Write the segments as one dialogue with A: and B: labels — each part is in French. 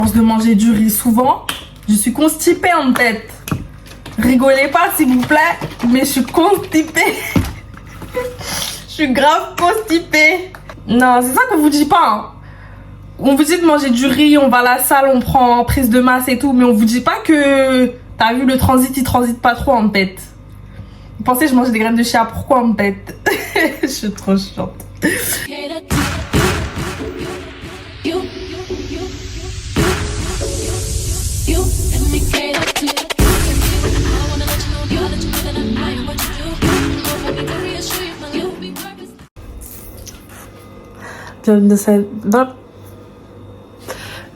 A: De manger du riz souvent, je suis constipée en tête. Rigolez pas s'il vous plaît, mais je suis constipée. Je suis grave constipée. Non, c'est ça qu'on vous dit pas. Hein. On vous dit de manger du riz, on va à la salle, on prend prise de masse et tout, mais on vous dit pas que t'as vu le transit, il transite pas trop en tête. Vous pensez que je mange des graines de chia, pourquoi en tête? Je suis trop chiante.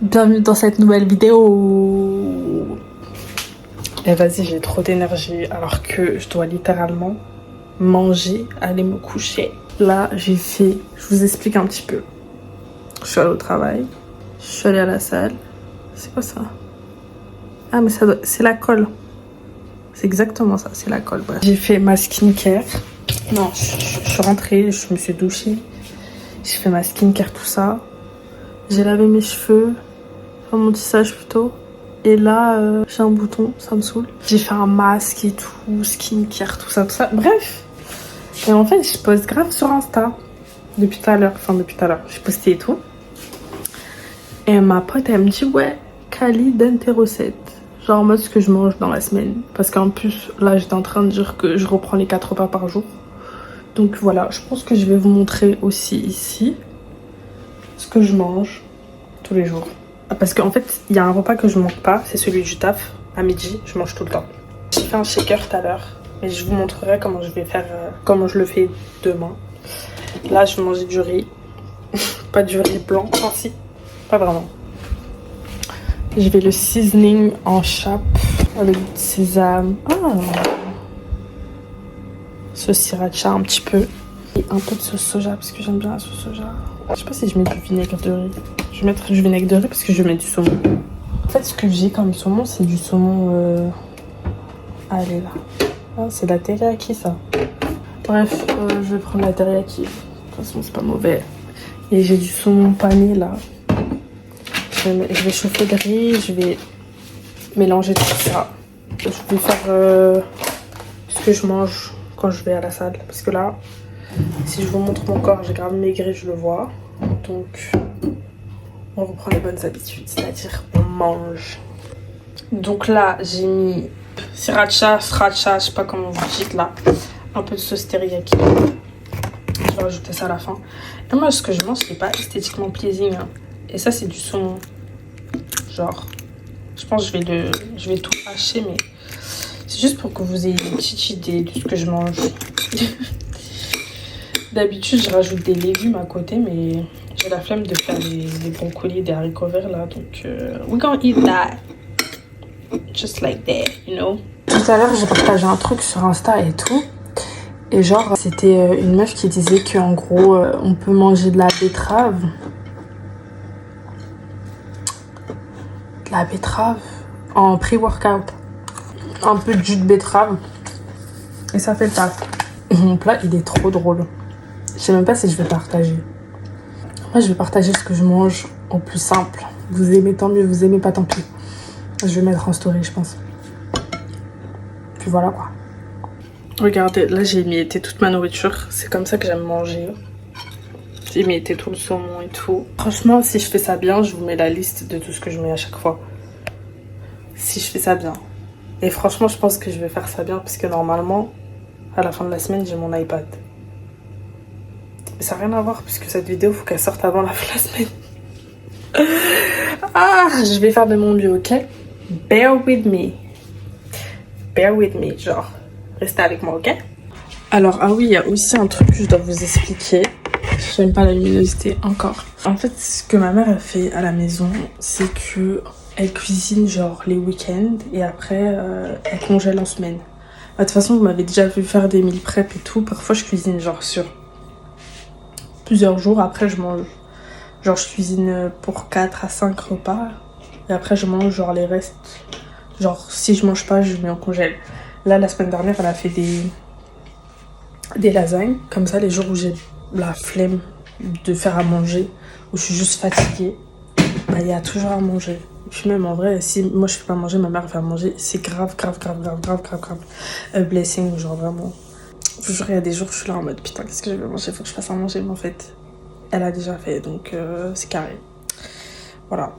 A: Bienvenue dans cette nouvelle vidéo. Et vas-y, j'ai trop d'énergie alors que je dois littéralement manger, aller me coucher. Là, j'ai fait, je vous explique un petit peu. Je suis allée au travail, je suis allée à la salle. C'est quoi ça? Ah, mais ça c'est la colle. C'est exactement ça, c'est la colle. Bref. J'ai fait ma skincare. Non, je suis rentrée, je me suis douchée. J'ai fait ma skincare, tout ça. J'ai lavé mes cheveux, enfin mon tissage plutôt. Et là, j'ai un bouton, ça me saoule. J'ai fait un masque et tout, skincare, tout ça, tout ça. Bref. Et en fait, je poste grave sur Insta. Depuis tout à l'heure, j'ai posté et tout. Et ma pote, elle me dit, ouais, Kali, donne tes recettes. Genre en mode ce que je mange dans la semaine. Parce qu'en plus, là, j'étais en train de dire que je reprends les 4 repas par jour. Donc voilà, je pense que je vais vous montrer aussi ici ce que je mange tous les jours. Parce qu'en fait, il y a un repas que je manque pas, c'est celui du taf. À midi, je mange tout le temps. J'ai fait un shaker tout à l'heure, mais je vous montrerai comment je vais faire, comment je le fais demain. Là, je vais manger du riz. Pas du riz blanc, enfin si, pas vraiment. Je vais le seasoning en chape avec du sésame. Sauce sriracha un petit peu. Et un peu de sauce soja parce que j'aime bien la sauce soja. Je sais pas si je mets du vinaigre de riz. Je vais mettre du vinaigre de riz parce que je vais mettre du saumon. En fait, ce que j'ai comme saumon, c'est du saumon... Allez là. Ah, c'est de la teriyaki ça. Bref, je vais prendre la teriyaki. De toute façon, c'est pas mauvais. Et j'ai du saumon pané là. Je vais chauffer le riz, je vais mélanger tout ça. Je vais faire ce que je mange quand je vais à la salle. Parce que là, si je vous montre mon corps, j'ai grave maigri, je le vois. Donc, on reprend les bonnes habitudes, c'est-à-dire on mange. Donc là, j'ai mis sriracha, je sais pas comment vous dites là. Un peu de sauce teriyaki. Je vais rajouter ça à la fin. Et moi, ce que je mange, c'est pas esthétiquement pleasing. Hein. Et ça, c'est du saumon. Genre, je pense que je vais tout hacher, mais c'est juste pour que vous ayez une petite idée de ce que je mange. D'habitude, je rajoute des légumes à côté, mais j'ai la flemme de faire des brocolis, des haricots verts là. Donc, we're gonna eat that. Just like that, you know. Tout à l'heure, j'ai partagé un truc sur Insta et tout. Et genre, c'était une meuf qui disait qu'en gros, on peut manger de la betterave. De la betterave en pré-workout. Un peu de jus de betterave. Et ça fait le taf. Mon plat, il est trop drôle. Je sais même pas si je vais partager. Moi, je vais partager ce que je mange au plus simple. Vous aimez, tant mieux. Vous aimez pas, tant pis. Je vais mettre en story, je pense. Puis voilà, quoi. Regardez, là, j'ai émietté toute ma nourriture. C'est comme ça que j'aime manger. J'ai émietté tout le saumon et tout. Franchement, si je fais ça bien, je vous mets la liste de tout ce que je mets à chaque fois. Si je fais ça bien. Et franchement, je pense que je vais faire ça bien. Parce que normalement, à la fin de la semaine, j'ai mon iPad. Mais ça n'a rien à voir, puisque cette vidéo, il faut qu'elle sorte avant la fin de la semaine. Je vais faire de mon mieux, ok? Bear with me. Bear with me, genre, restez avec moi, ok? Alors, oui, il y a aussi un truc que je dois vous expliquer. J'aime pas la luminosité encore. En fait, ce que ma mère a fait à la maison, c'est que elle cuisine genre les week-ends et après, elle congèle en semaine. De toute façon, vous m'avez déjà vu faire des meal prep et tout. Parfois, je cuisine genre sur plusieurs jours. Après, je mange. Genre, je cuisine pour 4 à 5 repas. Et après, je mange genre les restes. Genre, si je mange pas, je mets en congèle. Là, la semaine dernière, elle a fait des lasagnes. Comme ça, les jours où j'ai la flemme de faire à manger, où je suis juste fatiguée, bah, il y a toujours à manger. Puis même en vrai, si moi je fais pas manger, ma mère fait à manger, c'est grave blessing, genre vraiment. Je vous jure, il y a des jours, je suis là en mode putain, qu'est-ce que je vais manger, faut que je fasse à manger, mais en fait, elle a déjà fait, donc c'est carré. Voilà.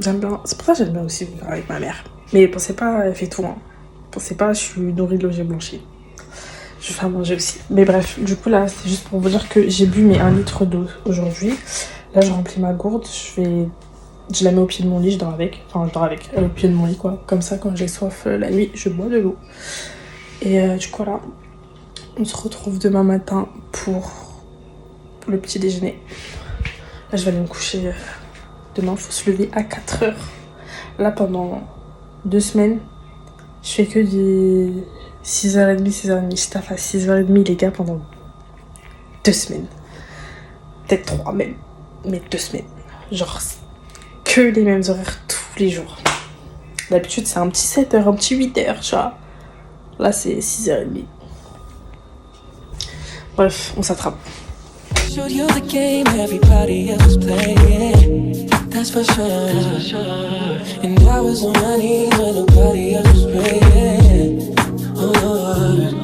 A: J'aime bien, c'est pour ça que j'aime bien aussi vivre avec ma mère. Mais pensez pas, elle fait tout, hein. Pensez pas, je suis nourrie de logis blanchi. Je fais à manger aussi. Mais bref, du coup là, c'est juste pour vous dire que j'ai bu mes 1 litre d'eau aujourd'hui. Là, je remplis ma gourde, je la mets au pied de mon lit, je dors avec. Enfin, je dors avec, au pied de mon lit, quoi. Comme ça, quand j'ai soif la nuit, je bois de l'eau. Et du coup, là, on se retrouve demain matin pour le petit déjeuner. Là, je vais aller me coucher. Demain, il faut se lever à 4h. Là, pendant 2 semaines, je fais que des 6h30, 6h30. Je taffe à 6h30, les gars, pendant 2 semaines. Peut-être 3 même, mais 2 semaines. Genre, que les mêmes horaires tous les jours. D'habitude, c'est un petit 7h, un petit 8h, tu vois. Là, c'est 6h30. Bref, on s'attrape. Showed you the game everybody else playing. That's for sure. And I was on my knees when nobody else was praying. Oh Lord.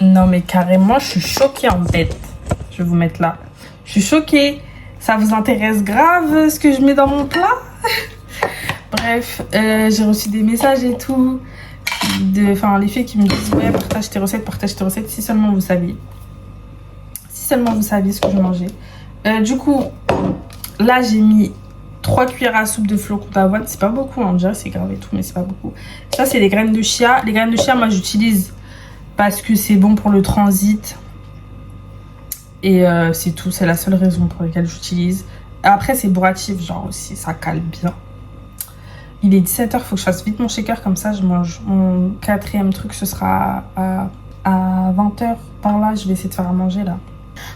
A: Non mais carrément, je suis choquée en fait. Je vais vous mettre là. Je suis choquée. Ça vous intéresse grave ce que je mets dans mon plat? Bref, j'ai reçu des messages et tout. Enfin, les filles qui me disent ouais, partage tes recettes. Si seulement vous saviez. Si seulement vous saviez ce que je mangeais. Du coup, là j'ai mis 3 cuillères à soupe de flocons d'avoine. C'est pas beaucoup, on dirait c'est grave et tout, mais c'est pas beaucoup. Ça, c'est les graines de chia. Les graines de chia, moi j'utilise parce que c'est bon pour le transit. Et c'est tout, c'est la seule raison pour laquelle j'utilise. Après, c'est bourratif, genre aussi, ça cale bien. Il est 17h, faut que je fasse vite mon shaker, comme ça je mange mon 4e truc, ce sera à 20h par là. Je vais essayer de faire à manger là.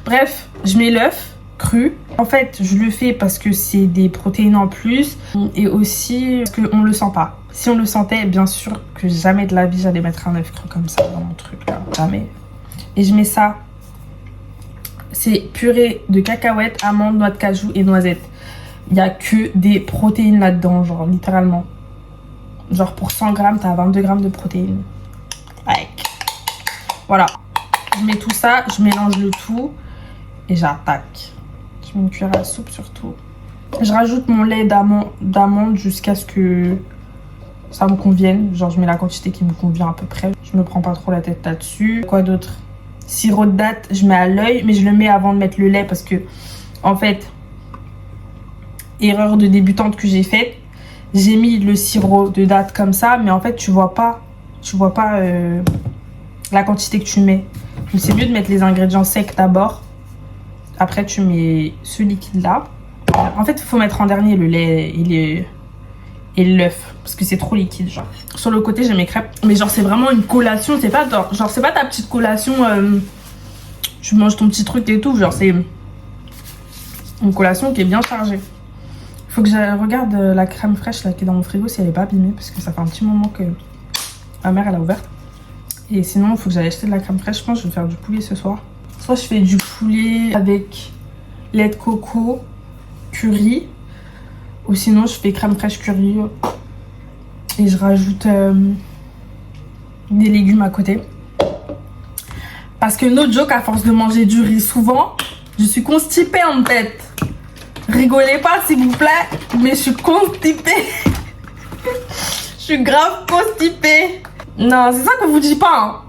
A: Bref, je mets l'œuf cru. En fait, je le fais parce que c'est des protéines en plus et aussi parce qu'on le sent pas. Si on le sentait, bien sûr que jamais de la vie j'allais mettre un œuf cru comme ça dans mon truc là, jamais. Et je mets ça. C'est purée de cacahuètes, amandes, noix de cajou et noisettes. Il n'y a que des protéines là-dedans, genre littéralement. Genre pour 100 grammes, t'as 22 grammes de protéines. Ouais. Voilà. Je mets tout ça, je mélange le tout et j'attaque. Je mets une cuillère à soupe surtout. Je rajoute mon lait d'amande jusqu'à ce que ça me convienne. Genre je mets la quantité qui me convient à peu près. Je me prends pas trop la tête là-dessus. Quoi d'autre? Sirop de date, je mets à l'œil, mais je le mets avant de mettre le lait parce que, en fait, erreur de débutante que j'ai faite, j'ai mis le sirop de date comme ça, mais en fait, tu vois pas la quantité que tu mets. Donc, c'est mieux de mettre les ingrédients secs d'abord. Après, tu mets ce liquide-là. En fait, il faut mettre en dernier le lait et l'œuf parce que c'est trop liquide, genre. Sur le côté, j'ai mes crêpes, mais genre c'est vraiment une collation, c'est pas genre c'est pas ta petite collation tu manges ton petit truc et tout, genre c'est une collation qui est bien chargée. Faut que je regarde la crème fraîche là qui est dans mon frigo si elle est pas abîmée parce que ça fait un petit moment que ma mère elle a ouvert. Et sinon, il faut que j'aille acheter de la crème fraîche. Je pense que je vais faire du poulet ce soir. Soit je fais du poulet avec lait de coco, curry. Ou sinon, je fais crème fraîche curry et je rajoute des légumes à côté. Parce que no joke, à force de manger du riz souvent, je suis constipée en tête. Rigolez pas s'il vous plaît, mais je suis constipée. Je suis grave constipée. Non, c'est ça qu'on vous dit pas. Hein.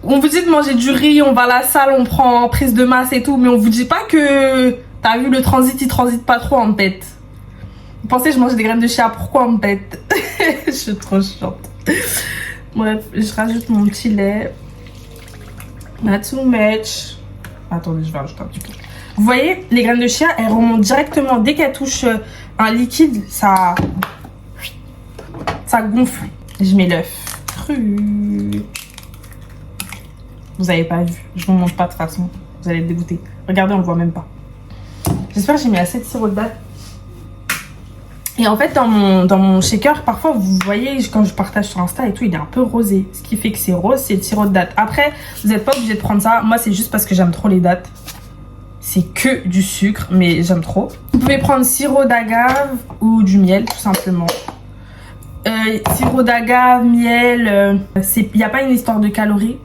A: On vous dit de manger du riz, on va à la salle, on prend prise de masse et tout, mais on vous dit pas que t'as vu le transit, il transite pas trop en tête. Vous pensez que je mange des graines de chia, pourquoi en fait? Je suis trop chiante. Bref, je rajoute mon petit lait. Not too much. Attendez, je vais rajouter un petit peu. Vous voyez, les graines de chia, elles remontent directement. Dès qu'elles touchent un liquide, ça gonfle. Je mets l'œuf cru. Vous avez pas vu. Je vous montre pas de toute façon. Vous allez être dégoûtés. Regardez, on le voit même pas. J'espère que j'ai mis assez de sirop de date. Et en fait, dans mon shaker, parfois, vous voyez, quand je partage sur Insta et tout, il est un peu rosé. Ce qui fait que c'est rose, c'est le sirop de date. Après, vous n'êtes pas obligé de prendre ça. Moi, c'est juste parce que j'aime trop les dates. C'est que du sucre, mais j'aime trop. Vous pouvez prendre sirop d'agave ou du miel, tout simplement. Sirop d'agave, miel, il n'y a pas une histoire de calories.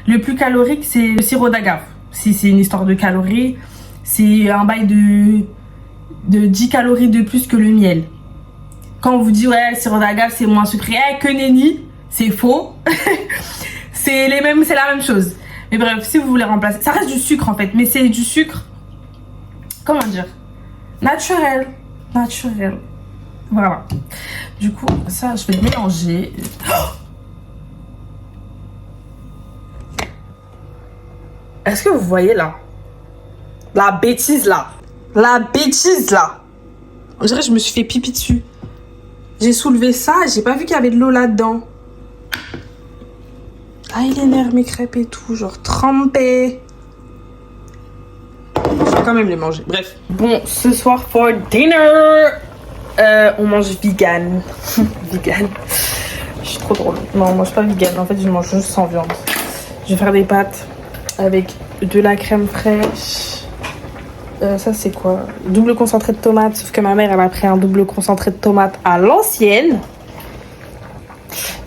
A: Le plus calorique, c'est le sirop d'agave. Si c'est une histoire de calories, c'est un bail de 10 calories de plus que le miel. Quand on vous dit ouais, le sirop d'agave c'est moins sucré, que nenni, c'est faux. c'est la même chose. Mais bref, si vous voulez remplacer, ça reste du sucre en fait, mais c'est du sucre, comment dire, naturel. Voilà. Du coup, ça, je vais le mélanger. Est-ce que vous voyez là? La bêtise là. La bêtise là. On dirait que je me suis fait pipi dessus. J'ai soulevé ça, j'ai pas vu qu'il y avait de l'eau là-dedans. Ah, il énerve mes crêpes et tout, genre trempé. Je vais quand même les manger. Bref. Bon, ce soir for dinner, on mange vegan. Vegan. Je suis trop drôle. Non, on mange pas vegan. En fait, je mange juste sans viande. Je vais faire des pâtes avec de la crème fraîche. Ça c'est quoi? Double concentré de tomate, sauf que ma mère elle a pris un double concentré de tomate à l'ancienne.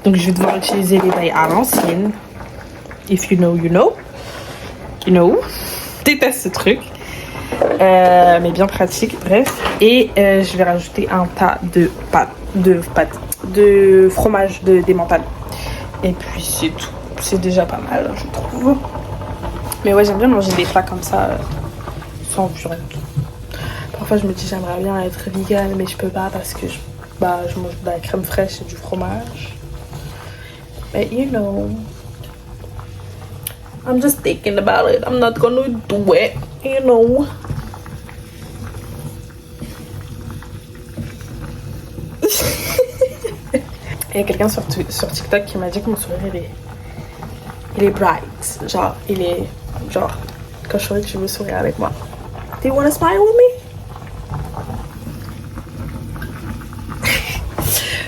A: Donc je vais devoir utiliser les bails à l'ancienne. If you know, you know. You know. Déteste ce truc. Mais bien pratique, bref. Et je vais rajouter un tas de de fromage d'emmental. Et puis c'est tout. C'est déjà pas mal, je trouve. Mais ouais, j'aime bien manger des plats comme ça. Sans viande. Parfois je me dis j'aimerais bien être vegan mais je peux pas parce que je mange de la crème fraîche et du fromage. But you know, I'm just thinking about it. I'm not gonna do it, you know. Il y a quelqu'un sur TikTok qui m'a dit que mon sourire il est bright. Genre quand je souris tu veux sourire avec moi. Do you wanna smile with me?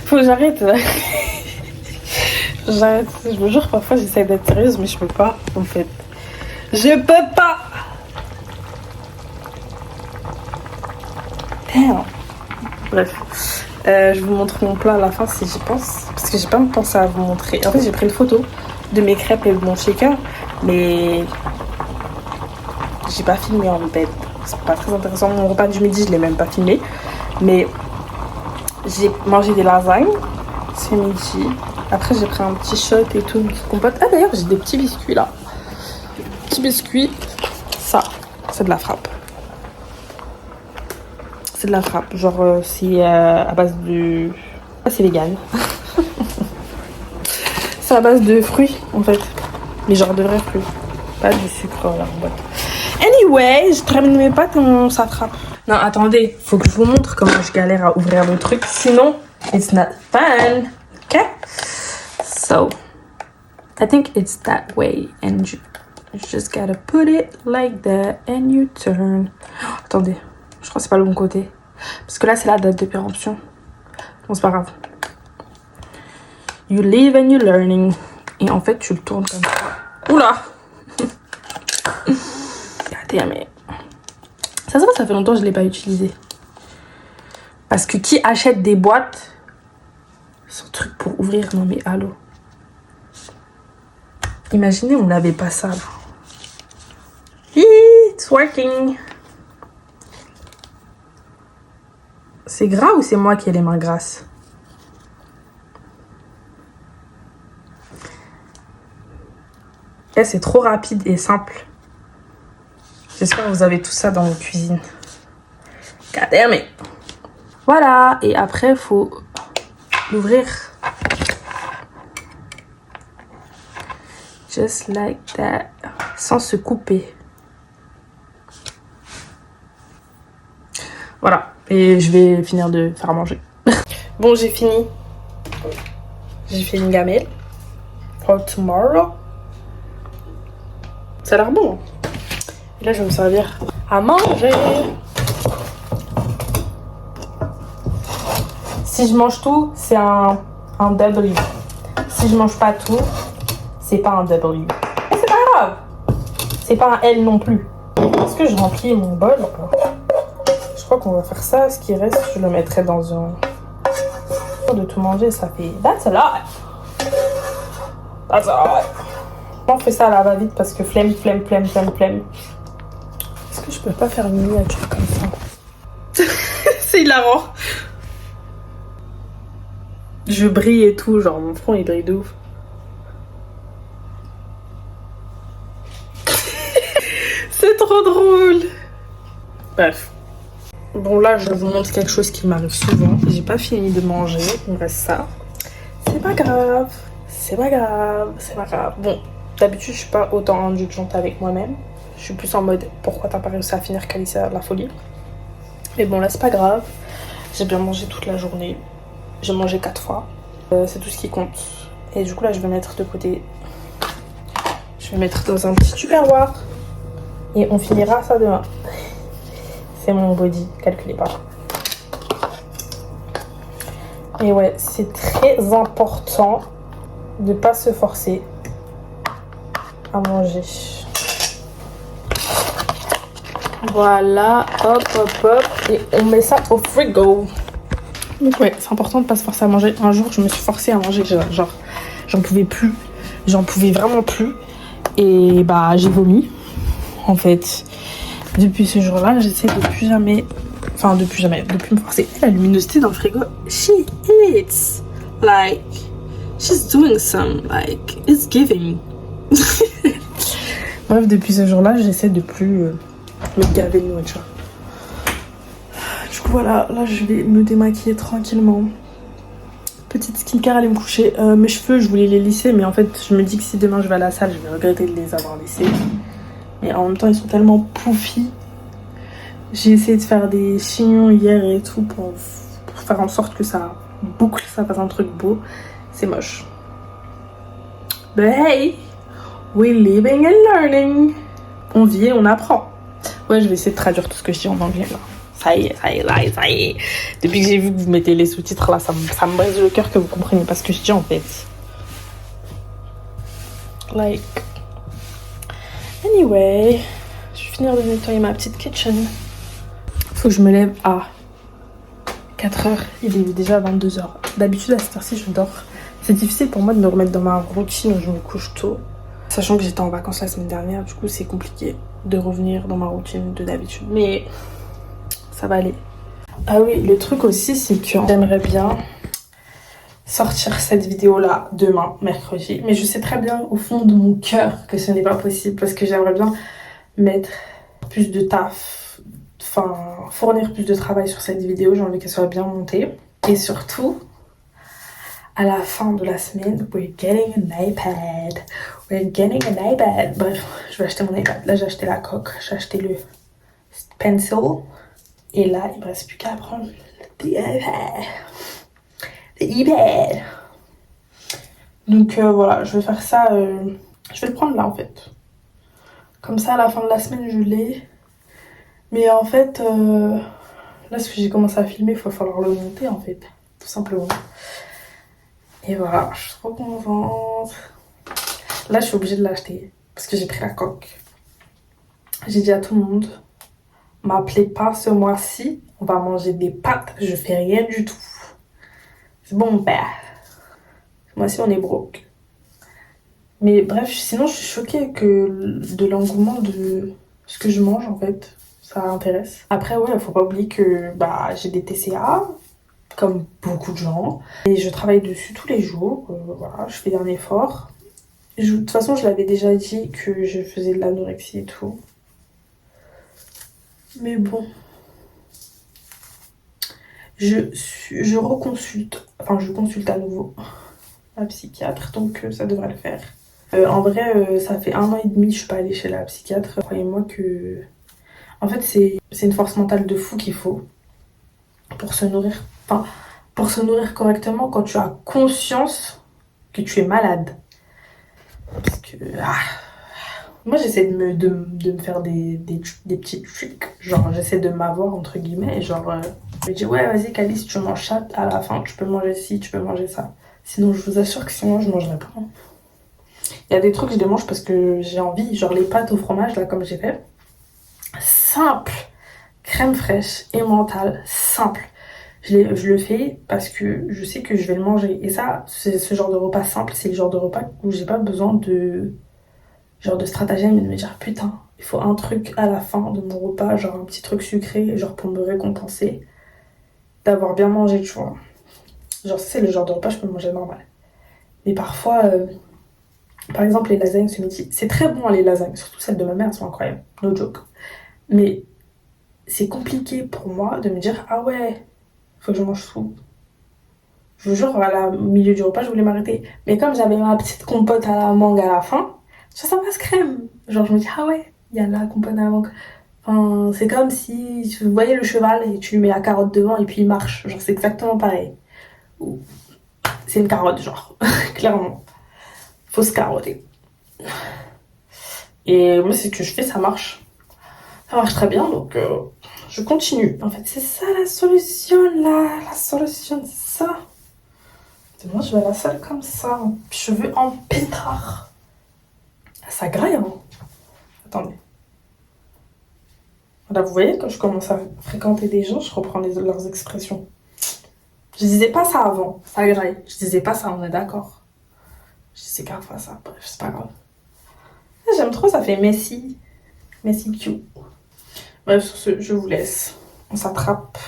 A: Faut que j'arrête. J'arrête. Je me jure, parfois j'essaie d'être sérieuse, mais je peux pas, en fait. Je peux pas! Damn. Bref. Je vous montre mon plat à la fin si j'y pense. Parce que j'ai pas pensé à vous montrer. En fait, j'ai pris une photo de mes crêpes et de mon shaker, mais j'ai pas filmé en fait. C'est pas très intéressant. Mon repas du midi, je l'ai même pas filmé. Mais j'ai mangé des lasagnes ce midi. Après, j'ai pris un petit shot et tout, une petite compote. Ah, d'ailleurs, j'ai des petits biscuits là. Petits biscuits. Ça, c'est de la frappe. C'est de la frappe. Genre, c'est à base de. Ah, c'est vegan. C'est à base de fruits en fait. Mais genre de vrais fruits. Pas du sucre là en boîte. Anyway, je termine mes pâtes et on s'attrape. Non, attendez, faut que je vous montre comment je galère à ouvrir le truc. Sinon, it's not fun. Ok? So, I think it's that way. And you just gotta put it like that. And you turn. Oh, attendez, je crois que c'est pas le bon côté. Parce que là, c'est la date de péremption. Bon, c'est pas grave. You live and you learning. Et en fait, tu le tournes comme ça. Oula! Mais ça se voit, ça fait longtemps que je l'ai pas utilisé. Parce que qui achète des boîtes ce truc pour ouvrir? Non mais allô. Imaginez on n'avait pas ça là. It's working. C'est gras ou c'est moi qui ai les mains grasses? C'est trop rapide et simple. J'espère que vous avez tout ça dans vos cuisines. God damn it. Voilà. Et après, il faut l'ouvrir. Just like that. Sans se couper. Voilà. Et je vais finir de faire à manger. Bon, j'ai fini. J'ai fait une gamelle. For tomorrow. Ça a l'air bon. Et là, je vais me servir à manger. Si je mange tout, c'est un W. Si je mange pas tout, c'est pas un W. Mais c'est pas grave. C'est pas un L non plus. Est-ce que je remplis mon bol? Je crois qu'on va faire ça. Ce qui reste, je le mettrai dans un... De tout manger, ça fait... That's a lot. That's a lot. On fait ça à la va-vite parce que flemme. Est-ce que je peux pas faire une miniature comme ça? C'est hilarant. Je brille et tout, genre mon front il brille de ouf. C'est trop drôle. Bref. Bon là je vous montre quelque chose qui m'arrive souvent. J'ai pas fini de manger, il me reste ça. C'est pas grave. Bon, d'habitude je suis pas autant indulgente avec moi-même. Je suis plus en mode pourquoi t'as pas réussi à finir Calissa la folie. Mais bon là c'est pas grave. J'ai bien mangé toute la journée. J'ai mangé 4 fois. C'est tout ce qui compte. Et du coup là je vais mettre de côté. Je vais mettre dans un petit tupperware. Et on finira ça demain. C'est mon body, calculez pas. Et ouais, c'est très important de pas se forcer à manger. Voilà, hop. Et on met ça au frigo. Donc ouais, c'est important de pas se forcer à manger. Un jour, je me suis forcée à manger. Genre, j'en pouvais plus. J'en pouvais vraiment plus. Et bah, j'ai vomi. En fait, depuis ce jour-là, j'essaie de plus jamais... Enfin, de plus me forcer. La luminosité dans le frigo, she eats. Like, she's doing some. Like, it's giving. Bref, depuis ce jour-là, j'essaie de plus me gaver de nourriture. Du coup, voilà, là, je vais me démaquiller tranquillement. Petite skincare, aller me coucher. Mes cheveux, je voulais les lisser, mais en fait, je me dis que si demain je vais à la salle, je vais regretter de les avoir lissés. Mais en même temps, ils sont tellement poufis. J'ai essayé de faire des chignons hier et tout pour faire en sorte que ça boucle, ça fasse un truc beau. C'est moche. But hey, we're living and learning. On vit et on apprend. Ouais, je vais essayer de traduire tout ce que je dis en anglais là. Ça y est. Depuis que j'ai vu que vous mettez les sous-titres là, ça me brise le cœur que vous compreniez pas ce que je dis en fait. Like... Anyway, je vais finir de nettoyer ma petite kitchen. Faut que je me lève à 4h. Il est déjà 22h. D'habitude, à cette heure-ci, je dors. C'est difficile pour moi de me remettre dans ma routine où je me couche tôt. Sachant que j'étais en vacances la semaine dernière, du coup, c'est compliqué de revenir dans ma routine de d'habitude. Mais ça va aller. Ah oui, le truc aussi, c'est que j'aimerais bien sortir cette vidéo-là demain, mercredi. Mais je sais très bien au fond de mon cœur que ce n'est pas possible parce que j'aimerais bien mettre plus de taf, enfin fournir plus de travail sur cette vidéo. J'ai envie qu'elle soit bien montée. Et surtout, à la fin de la semaine, we're getting an iPad. Bref, je vais acheter mon iPad. Là, j'ai acheté la coque, j'ai acheté le pencil. Et là, il me reste plus qu'à prendre l'iPad. Donc voilà, je vais faire ça. Je vais le prendre là en fait. Comme ça, à la fin de la semaine, je l'ai. Mais en fait, là, ce que j'ai commencé à filmer, il va falloir le monter en fait. Tout simplement. Et voilà, je suis trop contente. Là, je suis obligée de l'acheter. Parce que j'ai pris la coque. J'ai dit à tout le monde, m'appelez pas ce mois-ci. On va manger des pâtes. Je fais rien du tout. C'est bon, père. Ce mois-ci, on est broke. Mais bref, sinon, je suis choquée que de l'engouement de ce que je mange, en fait. Ça intéresse. Après, ouais, faut pas oublier que j'ai des TCA, comme beaucoup de gens. Et je travaille dessus tous les jours. Voilà, je fais un effort. De toute façon, je l'avais déjà dit que je faisais de l'anorexie et tout. Mais bon. Je reconsulte. Enfin, je consulte à nouveau la psychiatre, donc ça devrait le faire. En vrai, ça fait 1 an et demi que je suis pas allée chez la psychiatre. Croyez-moi que... En fait, c'est une force mentale de fou qu'il faut pour se nourrir. Enfin, pour se nourrir correctement quand tu as conscience que tu es malade. Parce que... Moi, j'essaie de me faire des petits trucs. Genre, j'essaie de m'avoir, entre guillemets. Et genre, je me dis, ouais, vas-y, Calice, tu manges ça. À la fin, tu peux manger ci, tu peux manger ça. Sinon, je vous assure que sinon, je mangerais pas. Il y a des trucs que je les mange parce que j'ai envie. Genre, les pâtes au fromage, là, comme j'ai fait. Simple. Crème fraîche et mentale. Simple. Je le fais parce que je sais que je vais le manger. Et ça, c'est ce genre de repas simple. C'est le genre de repas où j'ai pas besoin de genre de stratagème et de me dire putain, il faut un truc à la fin de mon repas, genre un petit truc sucré, genre pour me récompenser d'avoir bien mangé, tu vois. Genre c'est le genre de repas je peux manger normal. Mais parfois, par exemple les lasagnes ce midi, c'est très bon les lasagnes, surtout celles de ma mère, elles sont incroyables, no joke. Mais c'est compliqué pour moi de me dire ah ouais, faut que je mange tout. Je vous jure, au milieu du repas, je voulais m'arrêter. Mais comme j'avais ma petite compote à la mangue à la fin, ça passe crème. Genre, je me dis, ah ouais, il y a la compote à la mangue. Enfin, c'est comme si tu voyais le cheval et tu lui mets la carotte devant et puis il marche. Genre, c'est exactement pareil. C'est une carotte, genre, clairement. Faut se carotter. Et moi, c'est ce que je fais, ça marche. Ça marche très bien, donc je continue. En fait, c'est ça la solution, là. La solution, c'est ça. Moi, je vais à la salle comme ça, cheveux en pétard. Ça graille, hein. Attendez. Là, vous voyez, quand je commence à fréquenter des gens, je reprends leurs expressions. Je disais pas ça avant, ça graille. Je disais pas ça, on est d'accord. Je disais grave pas ça, bref, c'est pas grave. J'aime trop, ça fait Messi. Messi cute. Bref, sur ce, je vous laisse. On s'attrape.